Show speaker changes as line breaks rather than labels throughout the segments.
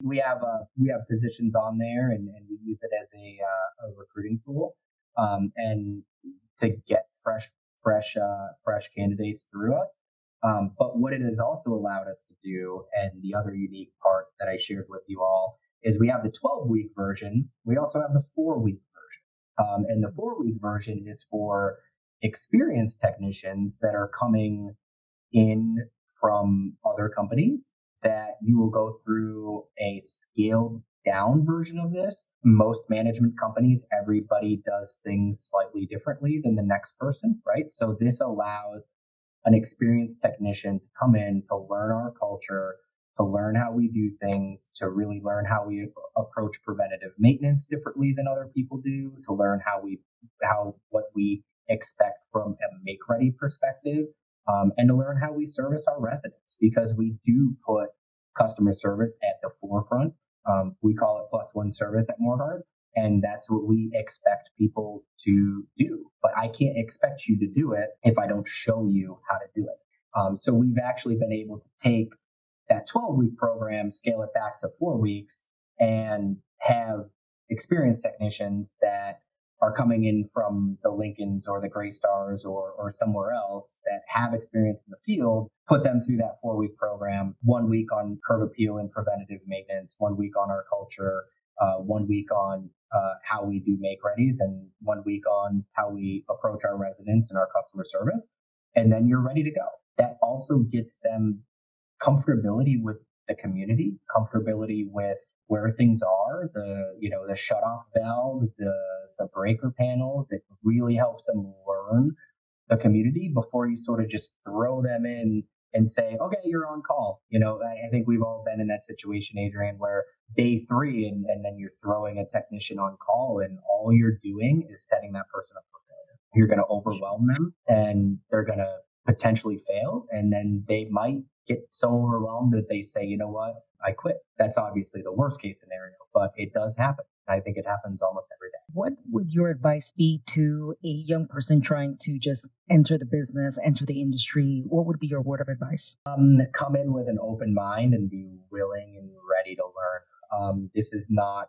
We have positions on there, and we use it as a recruiting tool, and to get fresh candidates through us. But what it has also allowed us to do, and the other unique part that I shared with you all, is we have the 12-week version. We also have the 4-week version, and the 4-week version is for experienced technicians that are coming in from other companies, that you will go through a scaled down version of this. Most management companies, everybody does things slightly differently than the next person, right? So this allows an experienced technician to come in to learn our culture, to learn how we do things, to really learn how we approach preventative maintenance differently than other people do, to learn how what we expect from a make ready perspective, and to learn how we service our residents, because we do put customer service at the forefront. We call it plus one service at Moorhead, and that's what we expect people to do. But I can't expect you to do it if I don't show you how to do it. So we've actually been able to take that 12-week program, scale it back to 4 weeks, and have experienced technicians that are coming in from the Lincolns or the Gray Stars or somewhere else that have experience in the field, put them through that 4-week program, 1 week on curb appeal and preventative maintenance, 1 week on our culture, 1 week on how we do make readies, and 1 week on how we approach our residents and our customer service. And then you're ready to go. That also gets them comfortability with the community, comfortability with where things are, the shut off valves, the breaker panels. It really helps them learn the community before you sort of just throw them in and say, okay, you're on call. I think we've all been in that situation, Adrian, where day 3 and then you're throwing a technician on call, and all you're doing is setting that person up for failure. You're going to overwhelm them, and they're going to potentially fail, and then they might get so overwhelmed that they say, you know what, I quit. That's obviously the worst case scenario, but it does happen. I think it happens almost every day.
What would your advice be to a young person trying to just enter the business, enter the industry? What would be your word of advice?
Come in with an open mind and be willing and ready to learn. This is not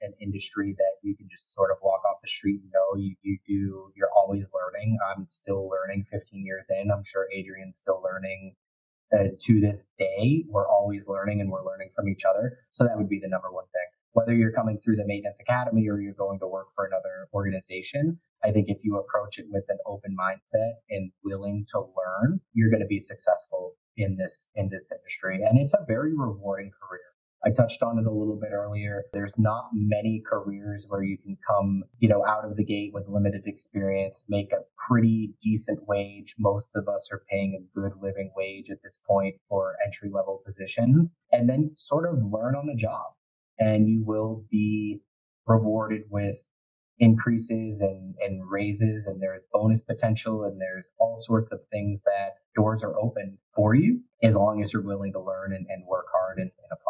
an industry that you can just sort of walk off the street and know. You're always learning. I'm still learning 15 years in. I'm sure Adrian's still learning. To this day, we're always learning, and we're learning from each other. So that would be the number one thing. Whether you're coming through the maintenance academy or you're going to work for another organization, I think if you approach it with an open mindset and willing to learn, you're going to be successful in this industry. And it's a very rewarding career. I touched on it a little bit earlier. There's not many careers where you can come, out of the gate with limited experience, make a pretty decent wage. Most of us are paying a good living wage at this point for entry level positions, and then sort of learn on the job. And you will be rewarded with increases and raises, and there's bonus potential, and there's all sorts of things that doors are open for you as long as you're willing to learn and work hard and apply.